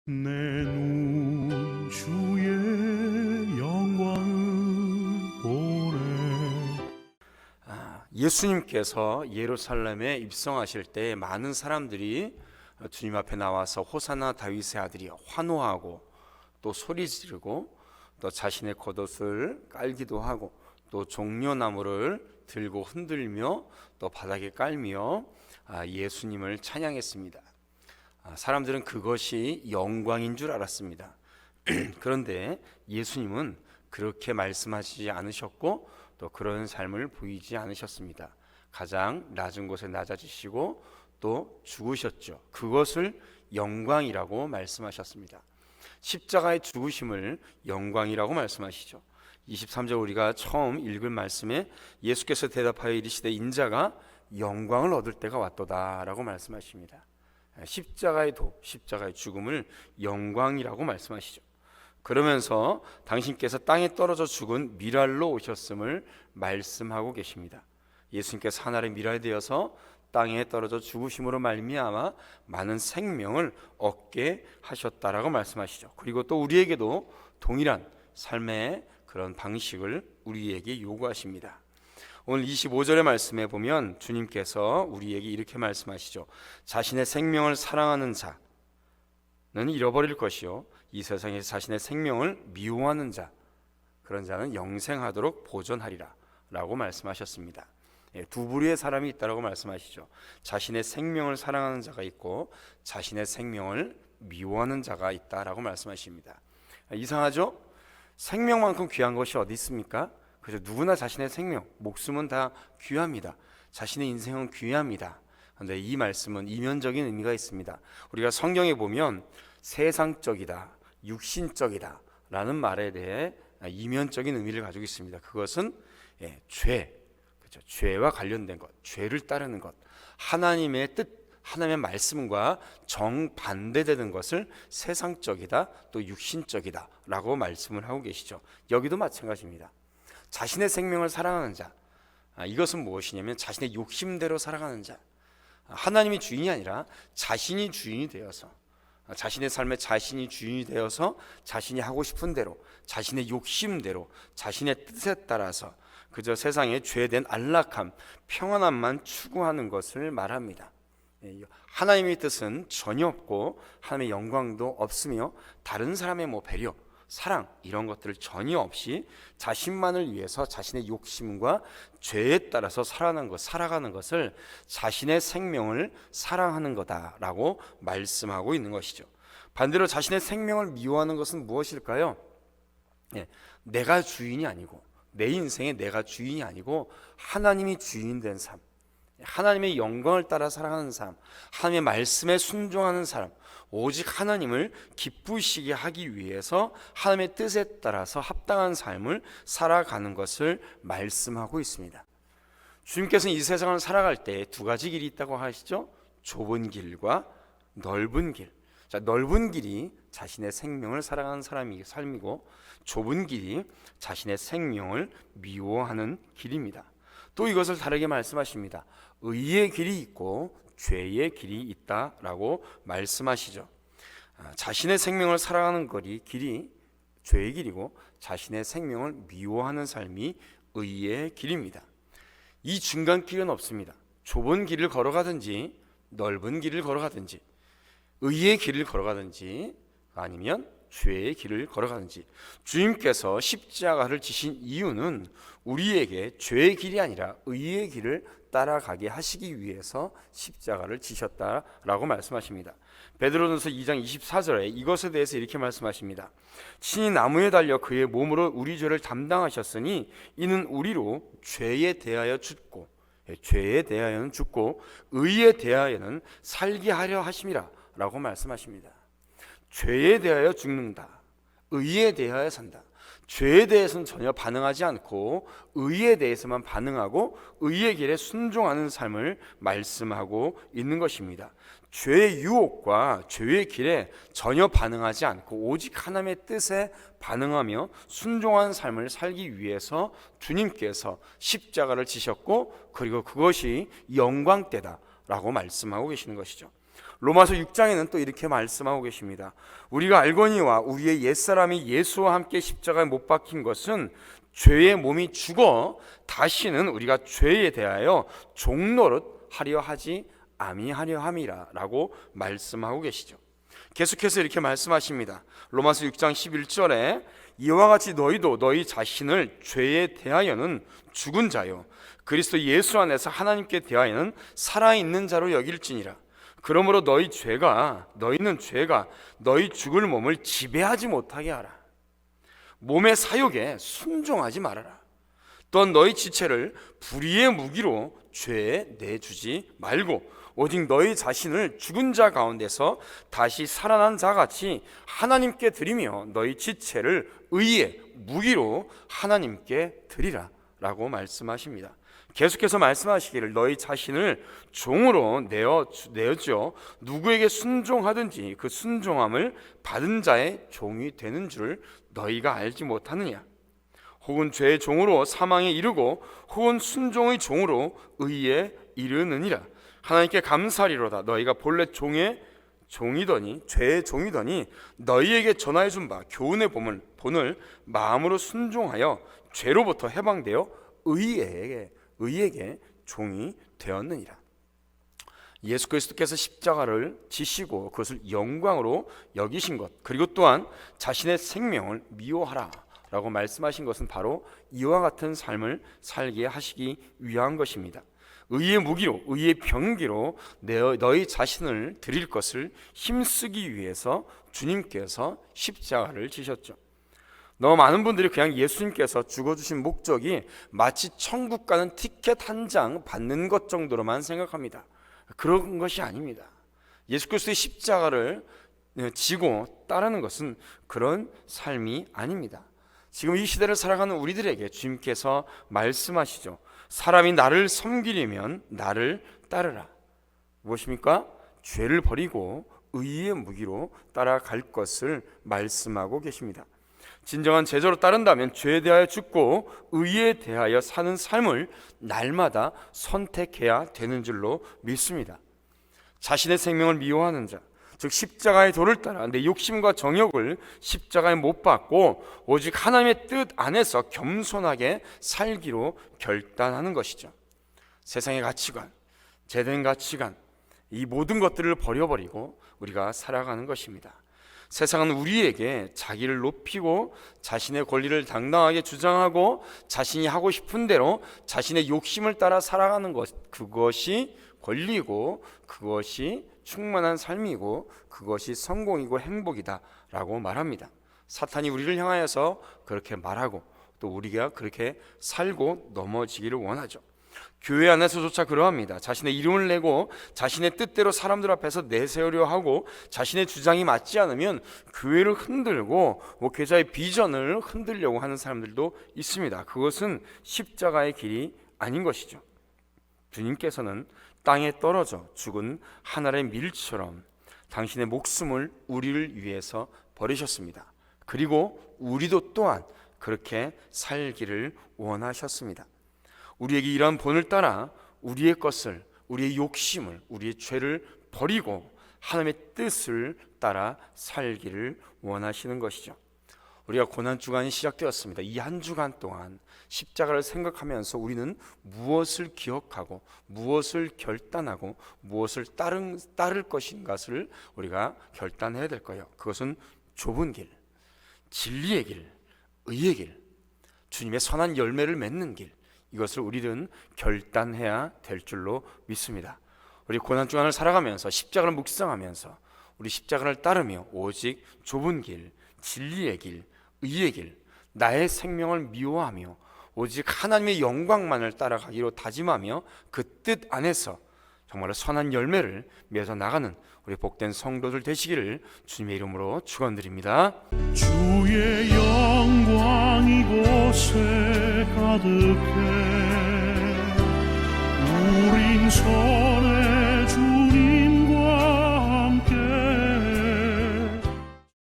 내 눈 주의 영광을 보래. 예수님께서 예루살렘에 입성하실 때 많은 사람들이 주님 앞에 나와서 호산나 다윗의 아들이여 환호하고 또 소리 지르고 또 자신의 겉옷을 깔기도 하고 또 종려나무를 들고 흔들며 또 바닥에 깔며 예수님을 찬양했습니다. 사람들은 그것이 영광인 줄 알았습니다. 그런데 예수님은 그렇게 말씀하시지 않으셨고 또 그런 삶을 보이지 않으셨습니다. 가장 낮은 곳에 낮아지시고 또 죽으셨죠. 그것을 영광이라고 말씀하셨습니다. 십자가의 죽으심을 영광이라고 말씀하시죠. 23절 우리가 처음 읽을 말씀에 예수께서 대답하여 이르시되 인자가 영광을 얻을 때가 왔도다 라고 말씀하십니다. 십자가의 십자가의 죽음을 영광이라고 말씀하시죠. 그러면서 당신께서 땅에 떨어져 죽은 미랄로 오셨음을 말씀하고 계십니다. 예수님께서 하늘의 미랄이 되어서 땅에 떨어져 죽으심으로 말미암아 많은 생명을 얻게 하셨다라고 말씀하시죠. 그리고 또 우리에게도 동일한 삶의 그런 방식을 우리에게 요구하십니다. 오늘 25절의 말씀에 보면 주님께서 우리에게 이렇게 말씀하시죠. 자신의 생명을 사랑하는 자는 잃어버릴 것이요 이 세상에서 자신의 생명을 미워하는 자 그런 자는 영생하도록 보존하리라 라고 말씀하셨습니다. 두 부류의 사람이 있다고 말씀하시죠. 자신의 생명을 사랑하는 자가 있고 자신의 생명을 미워하는 자가 있다라고 말씀하십니다. 이상하죠? 생명만큼 귀한 것이 어디 있습니까? 그래서 누구나 자신의 생명, 목숨은 다 귀합니다. 자신의 인생은 귀합니다. 그런데 이 말씀은 이면적인 의미가 있습니다. 우리가 성경에 보면 세상적이다, 육신적이다 라는 말에 대해 이면적인 의미를 가지고 있습니다. 그것은 죄, 그렇죠? 죄와 관련된 것, 죄를 따르는 것, 하나님의 뜻, 하나님의 말씀과 정반대되는 것을 세상적이다 또 육신적이다 라고 말씀을 하고 계시죠. 여기도 마찬가지입니다. 자신의 생명을 사랑하는 자, 이것은 무엇이냐면 자신의 욕심대로 살아가는 자, 하나님이 주인이 아니라 자신이 주인이 되어서 자신의 삶에 자신이 주인이 되어서 자신이 하고 싶은 대로 자신의 욕심대로 자신의 뜻에 따라서 그저 세상의 죄된 안락함, 평안함만 추구하는 것을 말합니다. 하나님의 뜻은 전혀 없고 하나님의 영광도 없으며 다른 사람의 배려, 사랑 이런 것들을 전혀 없이 자신만을 위해서 자신의 욕심과 죄에 따라서 살아가는 것을 자신의 생명을 사랑하는 거다라고 말씀하고 있는 것이죠. 반대로 자신의 생명을 미워하는 것은 무엇일까요? 내가 주인이 아니고 내 인생에 내가 주인이 아니고 하나님이 주인 된 삶, 하나님의 영광을 따라 살아가는 삶, 하나님의 말씀에 순종하는 사람, 오직 하나님을 기쁘시게 하기 위해서 하나님의 뜻에 따라서 합당한 삶을 살아가는 것을 말씀하고 있습니다. 주님께서는 이 세상을 살아갈 때 두 가지 길이 있다고 하시죠. 좁은 길과 넓은 길. 넓은 길이 자신의 생명을 살아가는 삶이고 좁은 길이 자신의 생명을 미워하는 길입니다. 또 이것을 다르게 말씀하십니다. 의의 길이 있고 죄의 길이 있다라고 말씀하시죠. 자신의 생명을 살아가는 길이 죄의 길이고 자신의 생명을 미워하는 삶이 의의 길입니다. 이 중간길은 없습니다. 좁은 길을 걸어가든지 넓은 길을 걸어가든지 의의 길을 걸어가든지 아니면 죄의 길을 걸어가든지 주님께서 십자가를 지신 이유는 우리에게 죄의 길이 아니라 의의 길을 따라가게 하시기 위해서 십자가를 지셨다라고 말씀하십니다. 베드로전서 2장 24절에 이것에 대해서 이렇게 말씀하십니다. 친히 나무에 달려 그의 몸으로 우리 죄를 담당하셨으니 이는 우리로 죄에 대하여 죽고 죄에 대하여는 죽고 의에 대하여는 살게 하려 하심이라 라고 말씀하십니다. 죄에 대하여 죽는다, 의에 대하여 산다. 죄에 대해서는 전혀 반응하지 않고 의에 대해서만 반응하고 의의 길에 순종하는 삶을 말씀하고 있는 것입니다. 죄의 유혹과 죄의 길에 전혀 반응하지 않고 오직 하나님의 뜻에 반응하며 순종한 삶을 살기 위해서 주님께서 십자가를 지셨고 그리고 그것이 영광때다 라고 말씀하고 계시는 것이죠. 로마서 6장에는 또 이렇게 말씀하고 계십니다. 우리가 알거니와 우리의 옛사람이 예수와 함께 십자가에 못 박힌 것은 죄의 몸이 죽어 다시는 우리가 죄에 대하여 종노릇 하려 하지 아니하려 함이라 라고 말씀하고 계시죠. 계속해서 이렇게 말씀하십니다. 로마서 6장 11절에 이와 같이 너희도 너희 자신을 죄에 대하여는 죽은 자요 그리스도 예수 안에서 하나님께 대하여는 살아있는 자로 여길지니라. 그러므로 너희는 죄가 너희 죽을 몸을 지배하지 못하게 하라. 몸의 사욕에 순종하지 말아라. 또한 너희 지체를 불의의 무기로 죄에 내주지 말고 오직 너희 자신을 죽은 자 가운데서 다시 살아난 자 같이 하나님께 드리며 너희 지체를 의의 무기로 하나님께 드리라 라고 말씀하십니다. 계속해서 말씀하시기를 너희 자신을 종으로 내어줘 누구에게 순종하든지 그 순종함을 받은 자의 종이 되는 줄 너희가 알지 못하느냐. 혹은 죄의 종으로 사망에 이르고 혹은 순종의 종으로 의에 이르느니라. 하나님께 감사리로다. 너희가 본래 죄의 종이더니 너희에게 전하여 준 바 교훈의 본을 마음으로 순종하여 죄로부터 해방되어 의에게 종이 되었느니라. 예수 그리스도께서 십자가를 지시고 그것을 영광으로 여기신 것, 그리고 또한 자신의 생명을 미워하라 라고 말씀하신 것은 바로 이와 같은 삶을 살게 하시기 위한 것입니다. 의의 무기로, 의의 병기로 너희 자신을 드릴 것을 힘쓰기 위해서 주님께서 십자가를 지셨죠. 너무 많은 분들이 그냥 예수님께서 죽어주신 목적이 마치 천국 가는 티켓 한 장 받는 것 정도로만 생각합니다. 그런 것이 아닙니다. 예수 그리스도의 십자가를 지고 따르는 것은 그런 삶이 아닙니다. 지금 이 시대를 살아가는 우리들에게 주님께서 말씀하시죠. 사람이 나를 섬기려면 나를 따르라. 무엇입니까? 죄를 버리고 의의 무기로 따라갈 것을 말씀하고 계십니다. 진정한 제자로 따른다면 죄에 대하여 죽고 의에 대하여 사는 삶을 날마다 선택해야 되는 줄로 믿습니다. 자신의 생명을 미워하는 자, 즉 십자가의 도를 따라 내 욕심과 정욕을 십자가에 못 박고 오직 하나님의 뜻 안에서 겸손하게 살기로 결단하는 것이죠. 세상의 가치관, 제된 가치관, 이 모든 것들을 버려버리고 우리가 살아가는 것입니다. 세상은 우리에게 자기를 높이고 자신의 권리를 당당하게 주장하고 자신이 하고 싶은 대로 자신의 욕심을 따라 살아가는 것, 그것이 권리고 그것이 충만한 삶이고 그것이 성공이고 행복이다 라고 말합니다. 사탄이 우리를 향하여서 그렇게 말하고 또 우리가 그렇게 살고 넘어지기를 원하죠. 교회 안에서조차 그러합니다. 자신의 이름을 내고 자신의 뜻대로 사람들 앞에서 내세우려 하고 자신의 주장이 맞지 않으면 교회를 흔들고 목회자의 비전을 흔들려고 하는 사람들도 있습니다. 그것은 십자가의 길이 아닌 것이죠. 주님께서는 땅에 떨어져 죽은 한 알의 밀처럼 당신의 목숨을 우리를 위해서 버리셨습니다. 그리고 우리도 또한 그렇게 살기를 원하셨습니다. 우리에게 이러한 본을 따라 우리의 것을, 우리의 욕심을, 우리의 죄를 버리고 하나님의 뜻을 따라 살기를 원하시는 것이죠. 우리가 고난주간이 시작되었습니다. 이 한 주간 동안 십자가를 생각하면서 우리는 무엇을 기억하고 무엇을 결단하고 무엇을 따를 것인가를 우리가 결단해야 될 거예요. 그것은 좁은 길, 진리의 길, 의의 길, 주님의 선한 열매를 맺는 길, 이것을 우리는 결단해야 될 줄로 믿습니다. 우리 고난주간을 살아가면서 십자가를 묵상하면서 우리 십자가를 따르며 오직 좁은 길, 진리의 길, 의의 길, 나의 생명을 미워하며 오직 하나님의 영광만을 따라가기로 다짐하며 그 뜻 안에서 정말 선한 열매를 맺어 나가는 우리 복된 성도들 되시기를 주님의 이름으로 축원드립니다. 주의 영광 이곳에 가득해